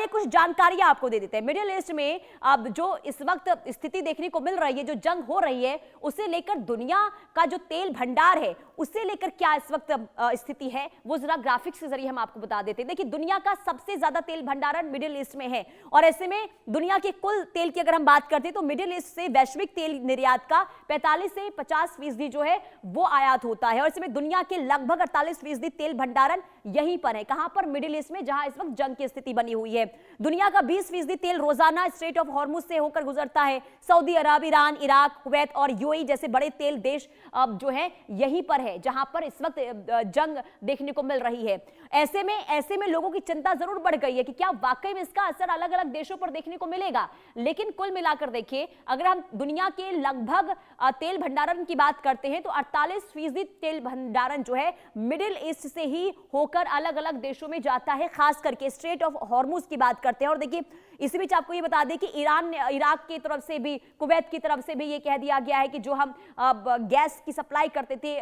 कुछ जानकारियां आपको दे देते हैं। मिडिल ईस्ट में अब जो इस वक्त स्थिति देखने को मिल रही है, जो जंग हो रही है, उसे लेकर दुनिया का जो तेल भंडार है उसे लेकर क्या इस वक्त स्थिति है, वो जरा ग्राफिक्स के जरिए हम आपको बता देते हैं। देखिए, दुनिया का सबसे ज्यादा तेल भंडारण मिडिल ईस्ट में है और ऐसे में दुनिया के कुल तेल की अगर हम बात करते हैं तो मिडिल ईस्ट से वैश्विक तेल निर्यात का 45 से 50% जो है वो आयात होता है और इसमें दुनिया के लगभग 48% तेल भंडारण यहीं पर है। कहां पर? मिडिल ईस्ट में, जहां इस वक्त जंग की स्थिति बनी हुई है। दुनिया का 20% तेल रोजाना स्ट्रेट ऑफ हॉर्मुज से होकर गुजरता है। सऊदी अरब, ईरान, इराक, कुवैत और यूएई जैसे बड़े तेल देश जो है यहीं पर है, जहां पर इस वक्त जंग देखने को मिल रही है। ऐसे में लोगों की चिंता जरूर बढ़ गई है कि क्या वाकई में इसका असर अलग अलग देशों पर देखने को मिलेगा। लेकिन कुल मिलाकर देखिए, अगर हम दुनिया के लगभग तेल भंडारण की बात करते हैं तो 48% तेल भंडारण जो है मिडिल ईस्ट से ही होकर अलग अलग देशों में जाता है, खास करके स्ट्रेट ऑफ हॉर्मुज की बात करते हैं। और देखिए, इसी बीच आपको ये बता दें कि ईरान ने, इराक की तरफ से भी, कुवैत की तरफ से भी ये कह दिया गया है कि जो हम गैस की सप्लाई करते थे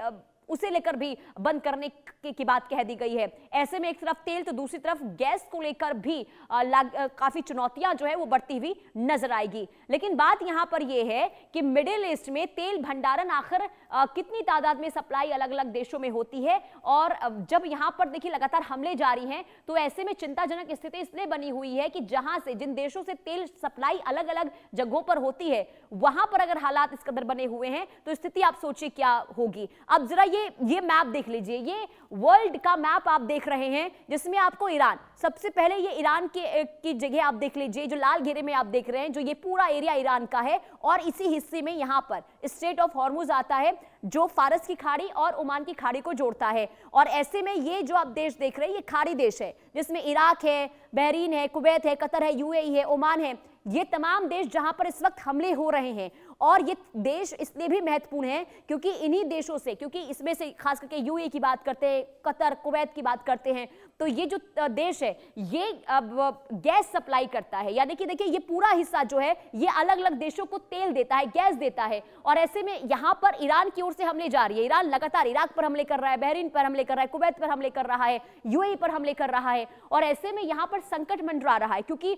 उसे लेकर भी बंद करने की बात कह दी गई है। ऐसे में एक तरफ तेल तो दूसरी तरफ गैस को लेकर भी काफी चुनौतियां जो है वो बढ़ती हुई नजर आएगी। लेकिन बात यहां पर यह है कि मिडिल ईस्ट में तेल भंडारण आखिर कितनी तादाद में सप्लाई अलग अलग देशों में होती है और जब यहां पर देखिए लगातार हमले जारी हैं तो ऐसे में चिंताजनक स्थिति इसलिए बनी हुई है कि जहां से, जिन देशों से तेल सप्लाई अलग अलग जगहों पर होती है, वहां पर अगर हालात इस कदर बने हुए हैं तो स्थिति आप सोचिए क्या होगी। अब जरा ये मैप देख लीजिए, ये वर्ल्ड का मैप आप देख रहे हैं जिसमें आपको ईरान, सबसे पहले ये ईरान की जगह आप देख लीजिए, जो लाल घेरे में आप देख रहे हैं, जो ये पूरा एरिया ईरान का है और इसी हिस्से में यहां पर स्ट्रेट ऑफ हॉर्मुज आता है जो फारस की खाड़ी और ओमान की खाड़ी को जोड़ता है। और ऐसे में ये जो आप देश देख रहे हैं ये खाड़ी देश है जिसमें इराक है, बहरीन है, कुवैत है, कतर है, यूएई है, ओमान है, ये तमाम देश जहां पर इस वक्त हमले हो रहे हैं। और ये देश इसलिए भी महत्वपूर्ण है क्योंकि इन्हीं देशों से, क्योंकि इसमें से खास करके यूएई की बात करते हैं, कतर, कुवैत की बात करते हैं, तो ये जो देश है ये गैस सप्लाई करता है। यानी कि देखिए, ये पूरा हिस्सा जो है ये अलग अलग देशों को तेल देता है, गैस देता है। और ऐसे में यहां पर ईरान की ओर से हमले जारी है। ईरान लगातार इराक पर हमले कर रहा है, बहरीन पर हमले कर रहा है, कुवैत पर हमले कर रहा है, यूएई पर हमले कर रहा है। और ऐसे में यहां पर संकट मंडरा रहा है क्योंकि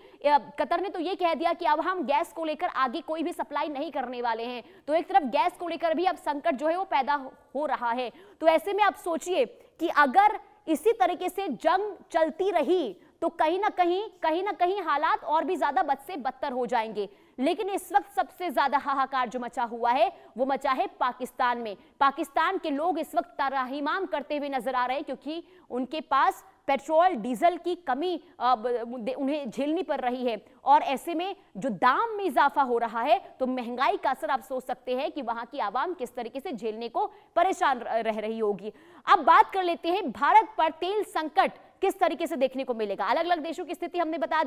कतर ने तो ये कह दिया कि अब हम गैस को लेकर आगे कोई भी सप्लाई नहीं करने वाले हैं। तो एक तरफ गैस को लेकर भी अब संकट जो है वो पैदा हो रहा है। तो ऐसे में आप सोचिए कि अगर इसी तरीके से जंग चलती रही तो कहीं ना कहीं हालात और भी ज्यादा बद से बदतर हो जाएंगे। लेकिन इस वक्त सबसे ज्यादा हाहाकार जो मचा हुआ है वो मचा है पाकिस्तान में। पाकिस्तान के लोग इस वक्त तराहीमाम करते हुए नजर आ रहे हैं क्योंकि उनके पास पेट्रोल डीजल की कमी उन्हें झेलनी पड़ रही है। और ऐसे में जो दाम में इजाफा हो रहा है तो महंगाई का असर आप सोच सकते हैं कि वहां की आवाम किस तरीके से झेलने को परेशान रह रही होगी। अब बात कर लेते हैं भारत पर तेल संकट किस तरीके से देखने को मिलेगा। अलग अलग देशों की स्थिति हमने बता